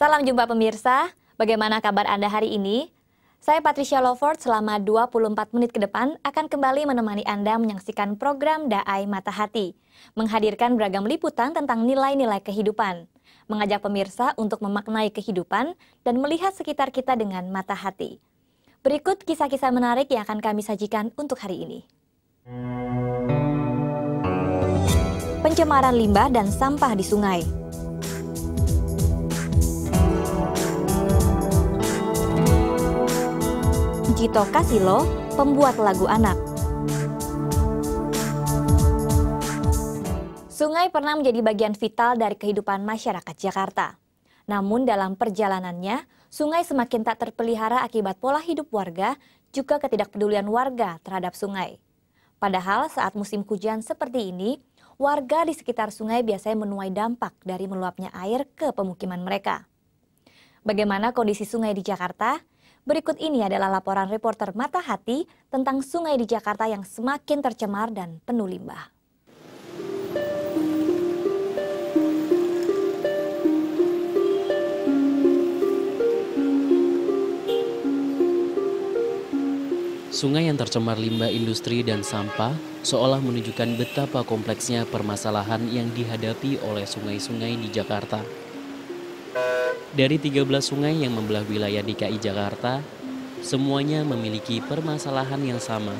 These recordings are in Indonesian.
Salam jumpa pemirsa, bagaimana kabar Anda hari ini? Saya Patricia Lovord selama 24 menit ke depan akan kembali menemani Anda menyaksikan program Daai Mata Hati, menghadirkan beragam liputan tentang nilai-nilai kehidupan, mengajak pemirsa untuk memaknai kehidupan dan melihat sekitar kita dengan mata hati. Berikut kisah-kisah menarik yang akan kami sajikan untuk hari ini. Pencemaran limbah dan sampah di sungai. Jito Kasilo, pembuat lagu anak. Sungai pernah menjadi bagian vital dari kehidupan masyarakat Jakarta. Namun dalam perjalanannya, sungai semakin tak terpelihara akibat pola hidup warga, juga ketidakpedulian warga terhadap sungai. Padahal saat musim hujan seperti ini, warga di sekitar sungai biasanya menuai dampak dari meluapnya air ke pemukiman mereka. Bagaimana kondisi sungai di Jakarta? Berikut ini adalah laporan reporter Mata Hati tentang sungai di Jakarta yang semakin tercemar dan penuh limbah. Sungai yang tercemar limbah industri dan sampah seolah menunjukkan betapa kompleksnya permasalahan yang dihadapi oleh sungai-sungai di Jakarta. Dari 13 sungai yang membelah wilayah DKI Jakarta, semuanya memiliki permasalahan yang sama,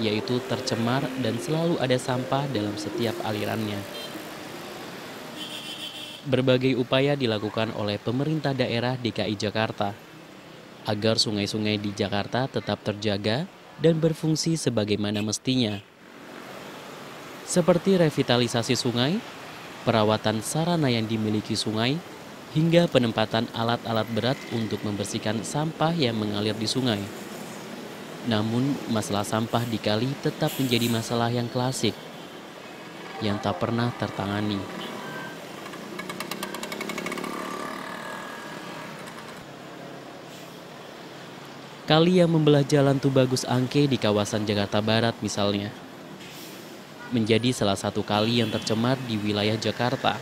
yaitu tercemar dan selalu ada sampah dalam setiap alirannya. Berbagai upaya dilakukan oleh pemerintah daerah DKI Jakarta agar sungai-sungai di Jakarta tetap terjaga dan berfungsi sebagaimana mestinya. Seperti revitalisasi sungai, perawatan sarana yang dimiliki sungai, hingga penempatan alat-alat berat untuk membersihkan sampah yang mengalir di sungai. Namun, masalah sampah di kali tetap menjadi masalah yang klasik, yang tak pernah tertangani. Kali yang membelah Jalan Tubagus Angke di kawasan Jakarta Barat misalnya, menjadi salah satu kali yang tercemar di wilayah Jakarta.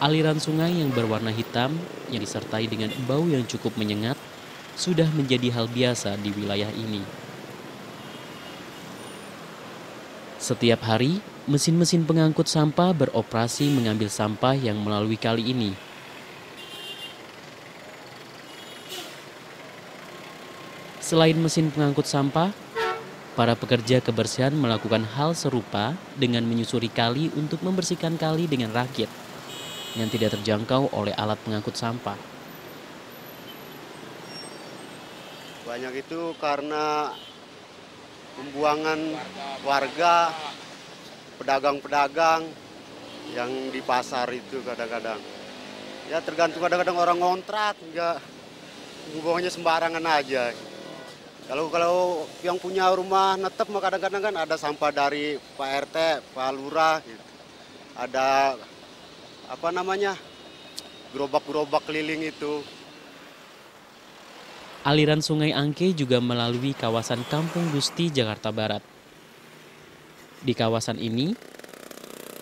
Aliran sungai yang berwarna hitam yang disertai dengan bau yang cukup menyengat sudah menjadi hal biasa di wilayah ini. Setiap hari, mesin-mesin pengangkut sampah beroperasi mengambil sampah yang melalui kali ini. Selain mesin pengangkut sampah, para pekerja kebersihan melakukan hal serupa dengan menyusuri kali untuk membersihkan kali dengan rakit yang tidak terjangkau oleh alat pengangkut sampah. Banyak itu karena pembuangan warga, pedagang-pedagang yang di pasar itu kadang-kadang. Ya tergantung, kadang-kadang orang ngontrak, enggak buangnya sembarangan aja. Kalau yang punya rumah netep mah kadang-kadang kan ada sampah dari Pak RT, Pak Lurah gitu. Ada gerobak-gerobak keliling itu. Aliran sungai Angke juga melalui kawasan Kampung Gusti, Jakarta Barat. Di kawasan ini,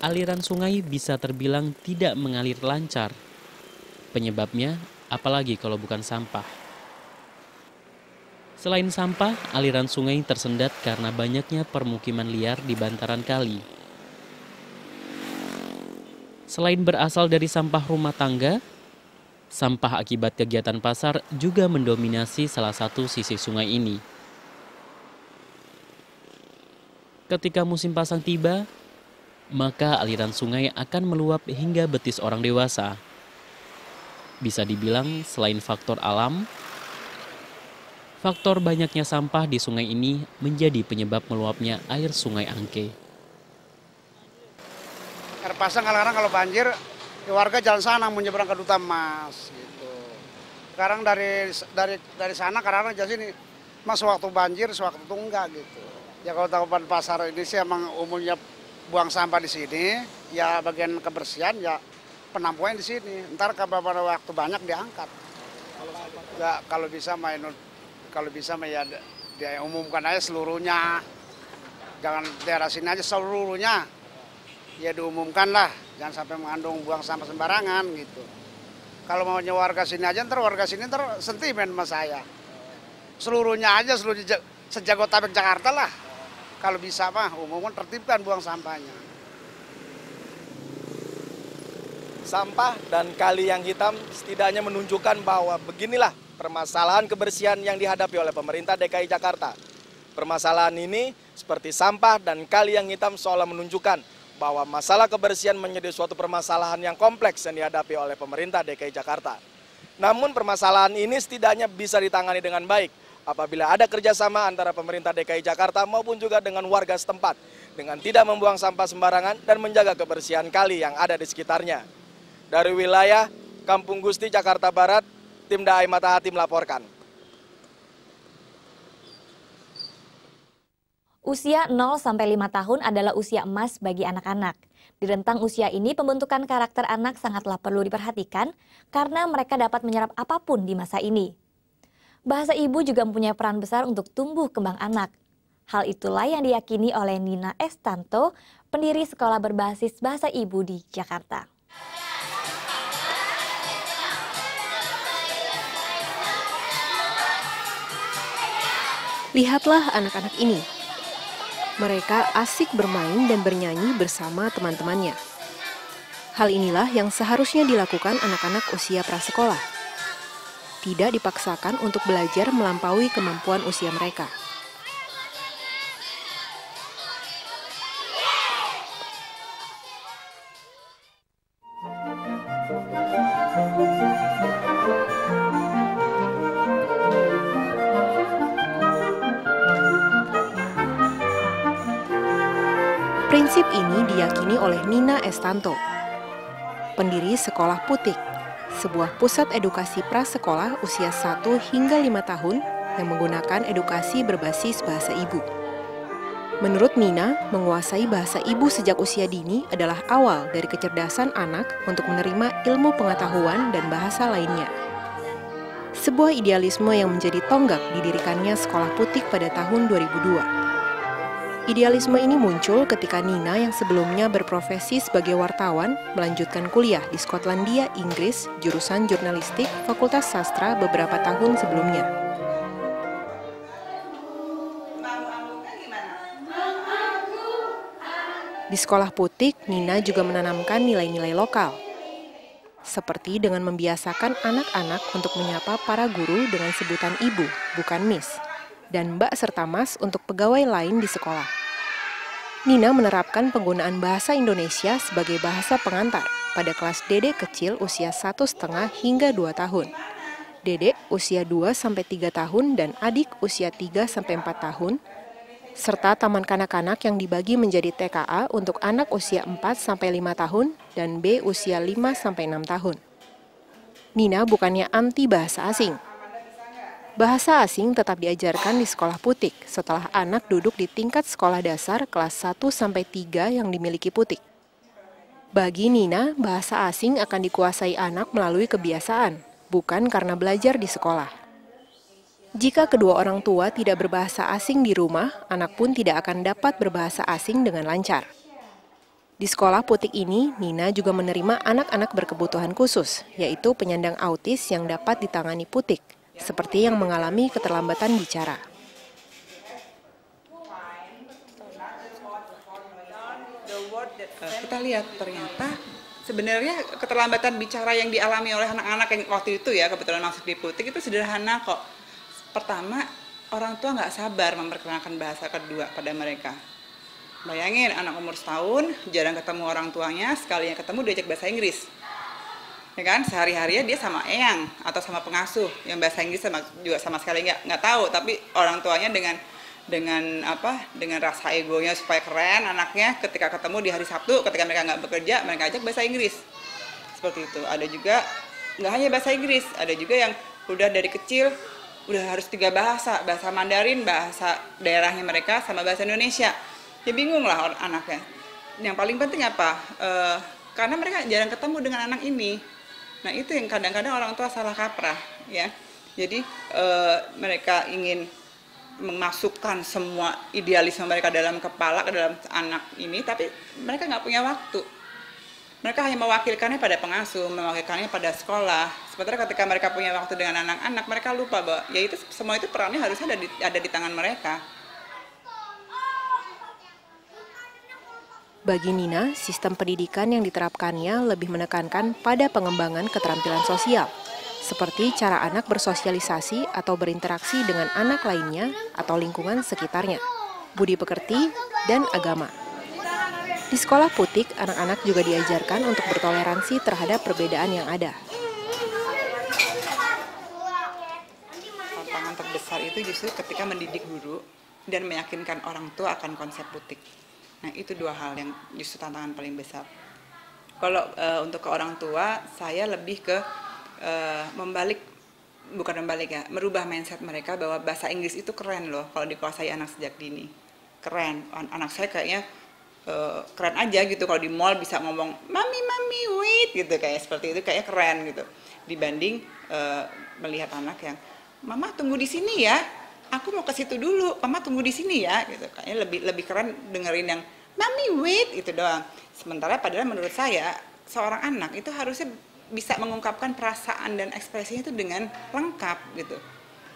aliran sungai bisa terbilang tidak mengalir lancar. Penyebabnya, apalagi kalau bukan sampah. Selain sampah, aliran sungai tersendat karena banyaknya permukiman liar di bantaran kali. Selain berasal dari sampah rumah tangga, sampah akibat kegiatan pasar juga mendominasi salah satu sisi sungai ini. Ketika musim pasang tiba, maka aliran sungai akan meluap hingga betis orang dewasa. Bisa dibilang selain faktor alam, faktor banyaknya sampah di sungai ini menjadi penyebab meluapnya air sungai Angke. Air pasang kadang-kadang kalau banjir, ya warga jalan sana mau nyebrang ke Duta Mas gitu. Sekarang dari sana kadang-kadang jalan sini, mas waktu banjir, sewaktu itu enggak gitu. Ya kalau tanggapan pasar ini sih emang umumnya buang sampah di sini, ya bagian kebersihan ya penampungan di sini. Ntar pada waktu banyak diangkat. Ya kalau bisa ya dia umumkan aja seluruhnya. Jangan daerah sini aja seluruhnya. Ya diumumkan lah, jangan sampai mengandung buang sampah sembarangan gitu. Kalau maunya warga sini aja, ntar warga sini ntar sentimen sama saya. Seluruhnya aja, sejabodetabek Jakarta lah. Kalau bisa mah, umumnya tertibkan buang sampahnya. Sampah dan kali yang hitam setidaknya menunjukkan bahwa beginilah permasalahan kebersihan yang dihadapi oleh pemerintah DKI Jakarta. Permasalahan ini seperti sampah dan kali yang hitam seolah menunjukkan bahwa masalah kebersihan menjadi suatu permasalahan yang kompleks yang dihadapi oleh pemerintah DKI Jakarta. Namun permasalahan ini setidaknya bisa ditangani dengan baik apabila ada kerjasama antara pemerintah DKI Jakarta maupun juga dengan warga setempat dengan tidak membuang sampah sembarangan dan menjaga kebersihan kali yang ada di sekitarnya. Dari wilayah Kampung Gusti, Jakarta Barat, tim Daai Matahati melaporkan. Usia 0-5 tahun adalah usia emas bagi anak-anak. Di rentang usia ini pembentukan karakter anak sangatlah perlu diperhatikan karena mereka dapat menyerap apapun di masa ini. Bahasa ibu juga mempunyai peran besar untuk tumbuh kembang anak. Hal itulah yang diyakini oleh Nina Estanto, pendiri sekolah berbasis bahasa ibu di Jakarta. Lihatlah anak-anak ini. Mereka asik bermain dan bernyanyi bersama teman-temannya. Hal inilah yang seharusnya dilakukan anak-anak usia prasekolah. Tidak dipaksakan untuk belajar melampaui kemampuan usia mereka. Prinsip ini diyakini oleh Nina Estanto, pendiri Sekolah Putik, sebuah pusat edukasi prasekolah usia 1 hingga 5 tahun yang menggunakan edukasi berbasis bahasa ibu. Menurut Nina, menguasai bahasa ibu sejak usia dini adalah awal dari kecerdasan anak untuk menerima ilmu pengetahuan dan bahasa lainnya. Sebuah idealisme yang menjadi tonggak didirikannya Sekolah Putik pada tahun 2002. Idealisme ini muncul ketika Nina yang sebelumnya berprofesi sebagai wartawan melanjutkan kuliah di Skotlandia, Inggris, jurusan jurnalistik, Fakultas Sastra beberapa tahun sebelumnya. Di Sekolah Putik, Nina juga menanamkan nilai-nilai lokal, seperti dengan membiasakan anak-anak untuk menyapa para guru dengan sebutan ibu, bukan miss, dan mbak serta mas untuk pegawai lain di sekolah. Nina menerapkan penggunaan bahasa Indonesia sebagai bahasa pengantar pada kelas dedek kecil usia 1,5 hingga 2 tahun, dedek usia 2-3 tahun dan adik usia 3-4 tahun, serta taman kanak-kanak yang dibagi menjadi TKA untuk anak usia 4-5 tahun dan B usia 5-6 tahun. Nina bukannya anti bahasa asing. Bahasa asing tetap diajarkan di Sekolah Putik setelah anak duduk di tingkat sekolah dasar kelas 1-3 yang dimiliki Putik. Bagi Nina, bahasa asing akan dikuasai anak melalui kebiasaan, bukan karena belajar di sekolah. Jika kedua orang tua tidak berbahasa asing di rumah, anak pun tidak akan dapat berbahasa asing dengan lancar. Di Sekolah Putik ini, Nina juga menerima anak-anak berkebutuhan khusus, yaitu penyandang autis yang dapat ditangani Putik, seperti yang mengalami keterlambatan bicara. Kita lihat ternyata sebenarnya keterlambatan bicara yang dialami oleh anak-anak yang waktu itu ya kebetulan masuk di Putik itu sederhana kok. Pertama, orang tua nggak sabar memperkenalkan bahasa kedua pada mereka. Bayangin anak umur setahun, jarang ketemu orang tuanya, sekalinya ketemu diajak bahasa Inggris. Ya kan, sehari-harinya dia sama eyang atau sama pengasuh yang bahasa Inggris juga sama sekali nggak tahu, tapi orang tuanya dengan rasa egonya supaya keren anaknya ketika ketemu di hari Sabtu ketika mereka nggak bekerja mereka ajak bahasa Inggris seperti itu. Ada juga nggak hanya bahasa Inggris, ada juga yang udah dari kecil udah harus 3 bahasa Mandarin, bahasa daerahnya mereka sama bahasa Indonesia. Ya bingung lah anaknya. Yang paling penting apa? Karena mereka jarang ketemu dengan anak ini. Nah itu yang kadang-kadang orang tua salah kaprah ya. Jadi mereka ingin memasukkan semua idealisme mereka dalam kepala ke dalam anak ini, tapi mereka nggak punya waktu. mereka hanya mewakilkannya pada pengasuh, mewakilkannya pada sekolah. Sementara ketika mereka punya waktu dengan anak-anak, mereka lupa bahwa ya itu semua itu perannya harusnya ada di tangan mereka. Bagi Nina, sistem pendidikan yang diterapkannya lebih menekankan pada pengembangan keterampilan sosial, seperti cara anak bersosialisasi atau berinteraksi dengan anak lainnya atau lingkungan sekitarnya, budi pekerti, dan agama. Di sekolah Putik, anak-anak juga diajarkan untuk bertoleransi terhadap perbedaan yang ada. Tantangan terbesar itu justru ketika mendidik guru dan meyakinkan orang tua akan konsep Putik. Nah, itu dua hal yang justru tantangan paling besar. Kalau untuk ke orang tua, saya lebih ke merubah mindset mereka bahwa bahasa Inggris itu keren loh kalau dikuasai anak sejak dini. Keren, anak saya kayaknya keren aja gitu kalau di mall bisa ngomong mami wait gitu, kayak seperti itu, kayak keren gitu. Dibanding melihat anak yang mama tunggu di sini ya, aku mau ke situ dulu, mama tunggu di sini ya gitu. Kayaknya lebih keren dengerin yang mami wait itu doang. Sementara padahal menurut saya seorang anak itu harusnya bisa mengungkapkan perasaan dan ekspresinya itu dengan lengkap gitu.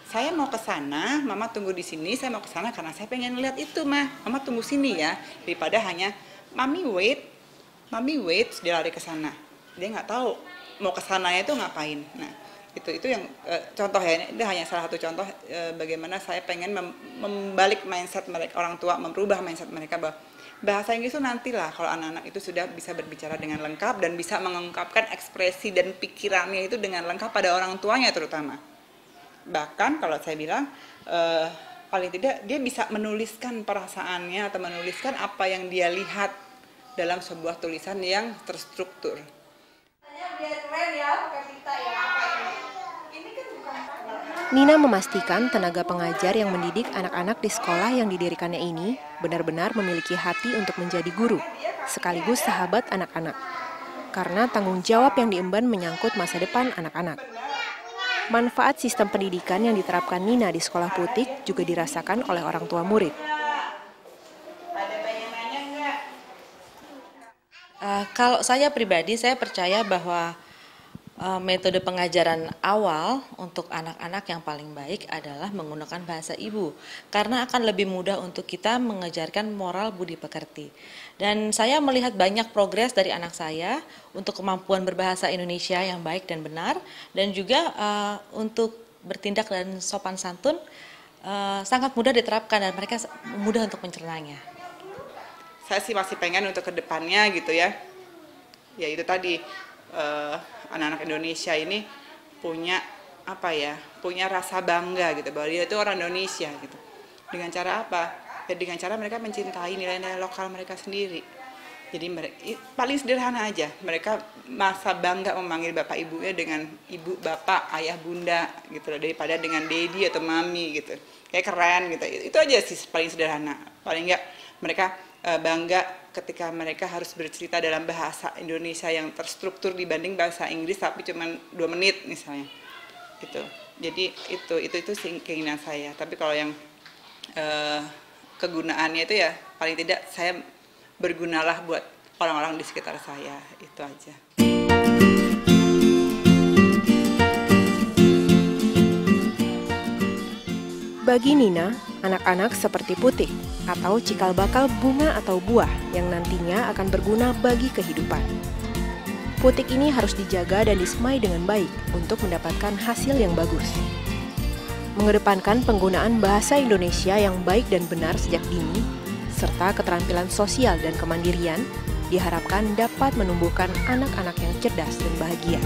Saya mau ke sana, mama tunggu di sini, saya mau ke sana karena saya pengen lihat itu, mama tunggu sini ya. Daripada hanya mami wait, dia lari ke sana. Dia nggak tahu mau ke sananya itu ngapain. Nah, itu yang contoh ya, ini hanya salah satu contoh bagaimana saya pengen membalik mindset mereka, orang tua, merubah mindset mereka bahwa bahasa Inggris itu nantilah kalau anak-anak itu sudah bisa berbicara dengan lengkap dan bisa mengungkapkan ekspresi dan pikirannya itu dengan lengkap pada orang tuanya terutama. Bahkan kalau saya bilang paling tidak dia bisa menuliskan perasaannya atau menuliskan apa yang dia lihat dalam sebuah tulisan yang terstruktur. Nina memastikan tenaga pengajar yang mendidik anak-anak di sekolah yang didirikannya ini benar-benar memiliki hati untuk menjadi guru, sekaligus sahabat anak-anak. Karena tanggung jawab yang diemban menyangkut masa depan anak-anak. Manfaat sistem pendidikan yang diterapkan Nina di sekolah Putik juga dirasakan oleh orang tua murid. Kalau saya pribadi, saya percaya bahwa metode pengajaran awal untuk anak-anak yang paling baik adalah menggunakan bahasa ibu, karena akan lebih mudah untuk kita mengajarkan moral budi pekerti. Dan saya melihat banyak progres dari anak saya untuk kemampuan berbahasa Indonesia yang baik dan benar, dan juga untuk bertindak dan sopan santun sangat mudah diterapkan dan mereka mudah untuk mencernanya. Saya sih masih pengen untuk kedepannya gitu ya, ya itu tadi anak-anak Indonesia ini punya punya rasa bangga gitu bahwa dia itu orang Indonesia gitu. Dengan cara apa? Ya dengan cara mereka mencintai nilai-nilai lokal mereka sendiri. Jadi paling sederhana aja, mereka masa bangga memanggil bapak ibunya dengan ibu, bapak, ayah, bunda gitu loh, daripada dengan daddy atau mami gitu. Kayak keren gitu. Itu aja sih paling sederhana. Paling enggak mereka bangga ketika mereka harus bercerita dalam bahasa Indonesia yang terstruktur dibanding bahasa Inggris tapi cuma 2 menit misalnya gitu. Jadi itu sih keinginan saya. Tapi kalau yang kegunaannya itu ya paling tidak saya bergunalah buat orang-orang di sekitar saya, itu aja. Bagi Nina, anak-anak seperti putik atau cikal bakal bunga atau buah yang nantinya akan berguna bagi kehidupan. Putik ini harus dijaga dan disemai dengan baik untuk mendapatkan hasil yang bagus. Mengedepankan penggunaan bahasa Indonesia yang baik dan benar sejak dini, serta keterampilan sosial dan kemandirian, diharapkan dapat menumbuhkan anak-anak yang cerdas dan bahagia.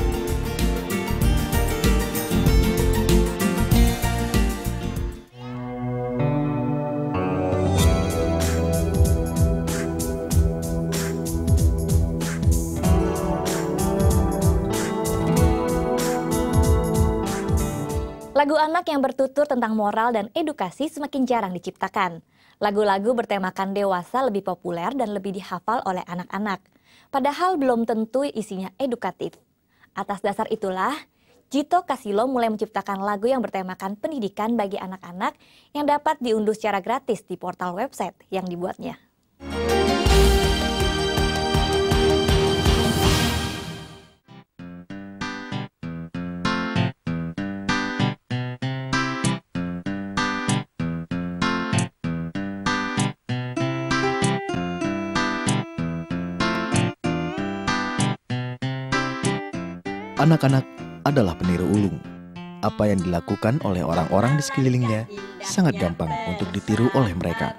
Lagu anak yang bertutur tentang moral dan edukasi semakin jarang diciptakan. Lagu-lagu bertemakan dewasa lebih populer dan lebih dihafal oleh anak-anak. Padahal belum tentu isinya edukatif. Atas dasar itulah, Jito Kasilo mulai menciptakan lagu yang bertemakan pendidikan bagi anak-anak yang dapat diunduh secara gratis di portal website yang dibuatnya. Anak-anak adalah peniru ulung. Apa yang dilakukan oleh orang-orang di sekelilingnya sangat gampang untuk ditiru oleh mereka.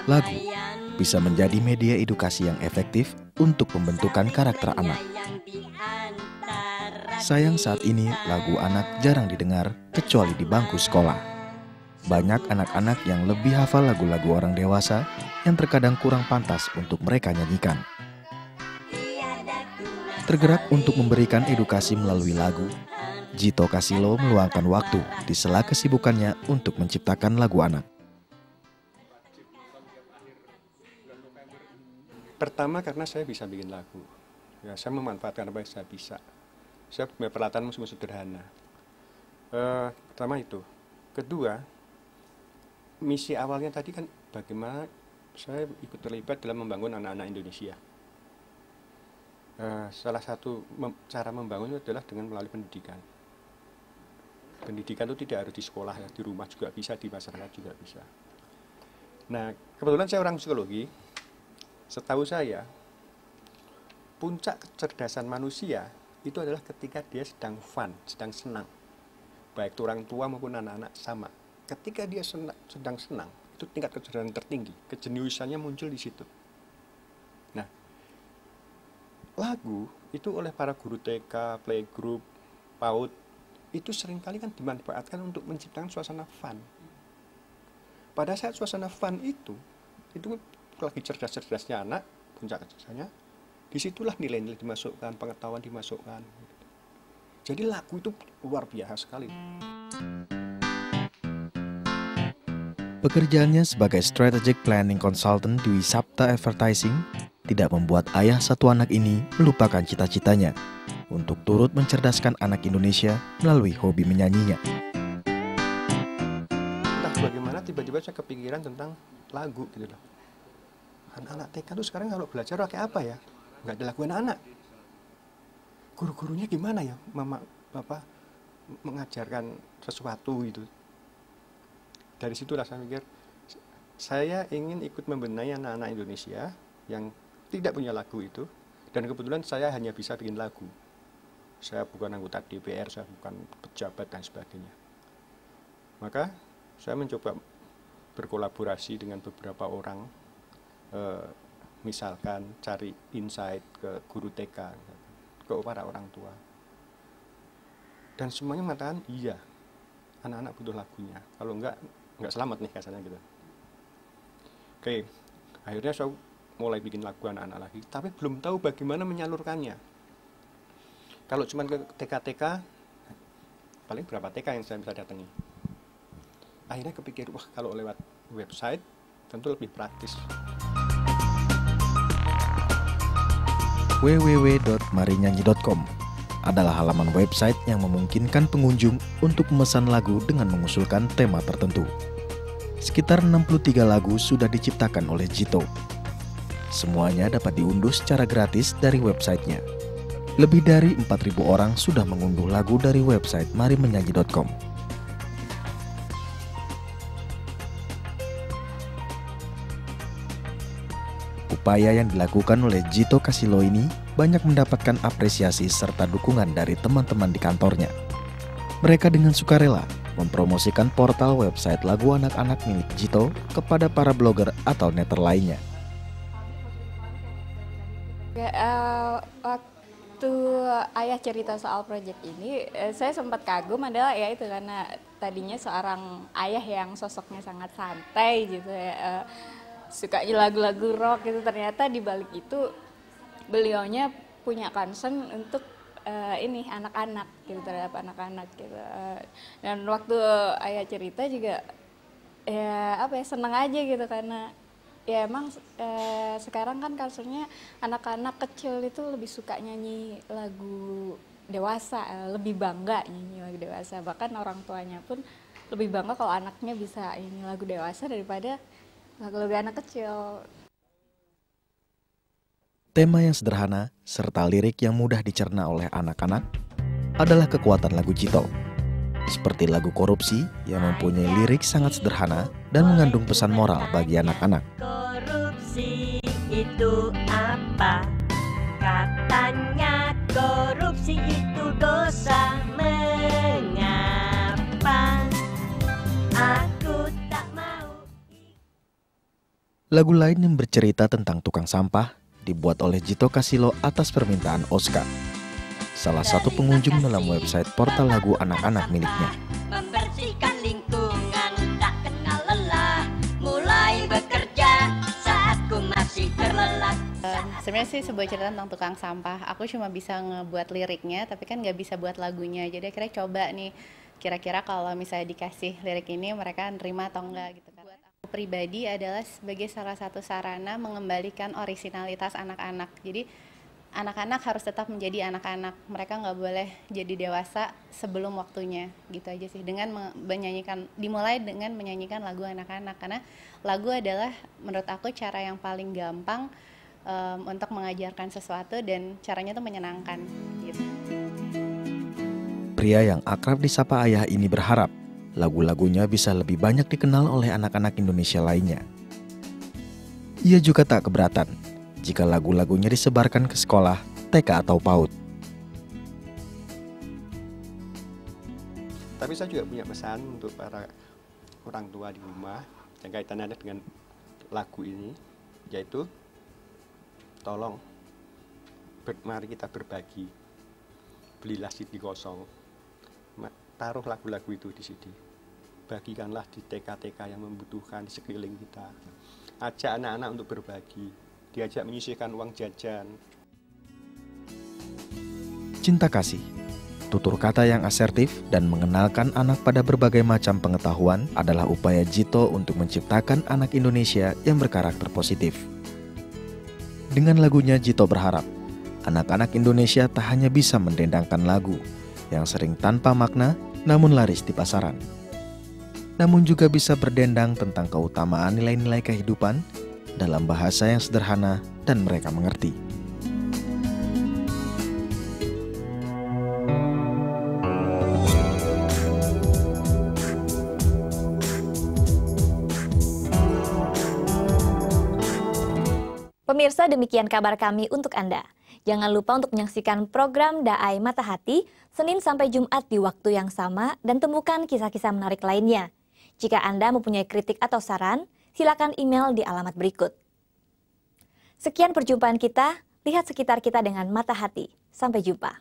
Lagu bisa menjadi media edukasi yang efektif untuk pembentukan karakter anak. Sayang saat ini lagu anak jarang didengar kecuali di bangku sekolah. Banyak anak-anak yang lebih hafal lagu-lagu orang dewasa yang terkadang kurang pantas untuk mereka nyanyikan. Tergerak untuk memberikan edukasi melalui lagu, Jito Kasilo meluangkan waktu di sela kesibukannya untuk menciptakan lagu anak. Pertama karena saya bisa bikin lagu. Ya, saya memanfaatkan apa yang saya bisa. Saya punya peralatan semua sederhana. Pertama itu. Kedua, misi awalnya tadi kan bagaimana saya ikut terlibat dalam membangun anak-anak Indonesia. Salah satu cara membangun itu adalah dengan melalui pendidikan. Pendidikan itu tidak harus di sekolah ya, di rumah juga bisa, di masyarakat juga bisa. Nah, kebetulan saya orang psikologi. Setahu saya, puncak kecerdasan manusia itu adalah ketika dia sedang fun, sedang senang. Baik itu orang tua maupun anak-anak sama. Ketika dia sedang senang, itu tingkat kecerdasan tertinggi. Kejeniusannya muncul di situ. Nah, lagu itu oleh para guru TK, playgroup, PAUD, itu seringkali kan dimanfaatkan untuk menciptakan suasana fun. Pada saat suasana fun itu lagi cerdas-cerdasnya anak, puncak kecerdasannya, disitulah nilai-nilai dimasukkan, pengetahuan dimasukkan. Jadi lagu itu luar biasa sekali. Pekerjaannya sebagai Strategic Planning Consultant di Wisapta Advertising tidak membuat ayah satu anak ini melupakan cita-citanya untuk turut mencerdaskan anak Indonesia melalui hobi menyanyinya. Entah bagaimana tiba-tiba saya kepikiran tentang lagu gitu loh. Anak-anak TK tuh sekarang kalau belajar pakai apa ya? Nggak ada lagu anak-anak. Guru-gurunya gimana ya? Mama, bapak mengajarkan sesuatu gitu. Dari situlah saya mikir, saya ingin ikut membenahi anak-anak Indonesia yang tidak punya lagu itu. Dan kebetulan saya hanya bisa bikin lagu. Saya bukan anggota DPR, saya bukan pejabat dan sebagainya. Maka saya mencoba berkolaborasi dengan beberapa orang. Misalkan cari insight ke guru TK, ke para orang tua. Dan semuanya mengatakan iya, anak-anak butuh lagunya. Kalau enggak selamat nih kasarnya gitu. Oke, akhirnya saya mulai bikin lagu anak-anak lagi, tapi belum tahu bagaimana menyalurkannya. Kalau cuma ke TK-TK, paling berapa TK yang saya bisa datangi. Akhirnya kepikir, wah kalau lewat website tentu lebih praktis. www.marinyanyi.com adalah halaman website yang memungkinkan pengunjung untuk memesan lagu dengan mengusulkan tema tertentu. Sekitar 63 lagu sudah diciptakan oleh Jito. Semuanya dapat diunduh secara gratis dari websitenya. Lebih dari 4.000 orang sudah mengunduh lagu dari website marimenyanyi.com. Upaya yang dilakukan oleh Jito Kasilo ini banyak mendapatkan apresiasi serta dukungan dari teman-teman di kantornya. Mereka dengan sukarela mempromosikan portal website lagu anak-anak milik Jito kepada para blogger atau netter lainnya. Waktu ayah cerita soal proyek ini, saya sempat kagum adalah ya itu karena tadinya seorang ayah yang sosoknya sangat santai gitu ya. Sukanya lagu-lagu rock gitu, ternyata di balik itu beliaunya punya concern untuk ini anak-anak gitu, terhadap anak-anak gitu. Dan waktu ayah cerita juga ya apa ya, seneng aja gitu karena ya emang sekarang kan kasusnya anak-anak kecil itu lebih suka nyanyi lagu dewasa, lebih bangga nyanyi lagu dewasa, bahkan orang tuanya pun lebih bangga kalau anaknya bisa nyanyi lagu dewasa daripada lagu-lagu anak kecil. Tema yang sederhana serta lirik yang mudah dicerna oleh anak-anak adalah kekuatan lagu Jito. Seperti lagu Korupsi yang mempunyai lirik sangat sederhana dan mengandung pesan moral bagi anak-anak. Korupsi itu apa? Katanya Lagu lain yang bercerita tentang tukang sampah dibuat oleh Jito Kasilo atas permintaan Oscar, salah satu pengunjung dalam website portal lagu anak-anak miliknya. Membersihkan lingkungan tak kenal lelah, mulai bekerja saat ku masih terlelap. Sebenarnya sih sebuah cerita tentang tukang sampah. Aku cuma bisa ngebuat liriknya, tapi kan nggak bisa buat lagunya. Jadi akhirnya coba nih, kira-kira kalau misalnya dikasih lirik ini mereka nerima atau enggak gitu kan. Buat aku pribadi adalah sebagai salah satu sarana mengembalikan orisinalitas anak-anak. Jadi anak-anak harus tetap menjadi anak-anak. Mereka nggak boleh jadi dewasa sebelum waktunya, gitu aja sih. Dengan dimulai dengan menyanyikan lagu anak-anak, karena lagu adalah menurut aku cara yang paling gampang untuk mengajarkan sesuatu dan caranya tuh menyenangkan, gitu. Pria yang akrab disapa Ayah ini berharap lagu-lagunya bisa lebih banyak dikenal oleh anak-anak Indonesia lainnya. Ia juga tak keberatan jika lagu-lagunya disebarkan ke sekolah, TK atau PAUD. Tapi saya juga punya pesan untuk para orang tua di rumah yang kaitannya dengan lagu ini, yaitu tolong mari kita berbagi, belilah CD kosong, taruh lagu-lagu itu di CD, bagikanlah di TK-TK yang membutuhkan di sekeliling kita, ajak anak-anak untuk berbagi, diajak menyisihkan uang jajan. Cinta kasih, tutur kata yang asertif dan mengenalkan anak pada berbagai macam pengetahuan adalah upaya Jito untuk menciptakan anak Indonesia yang berkarakter positif. Dengan lagunya, Jito berharap anak-anak Indonesia tak hanya bisa mendendangkan lagu yang sering tanpa makna namun laris di pasaran, namun juga bisa berdendang tentang keutamaan nilai-nilai kehidupan dalam bahasa yang sederhana dan mereka mengerti. Pemirsa, demikian kabar kami untuk Anda. Jangan lupa untuk menyaksikan program Daai Mata Hati Senin sampai Jumat di waktu yang sama dan temukan kisah-kisah menarik lainnya. Jika Anda mempunyai kritik atau saran, silakan email di alamat berikut. Sekian perjumpaan kita, lihat sekitar kita dengan mata hati. Sampai jumpa.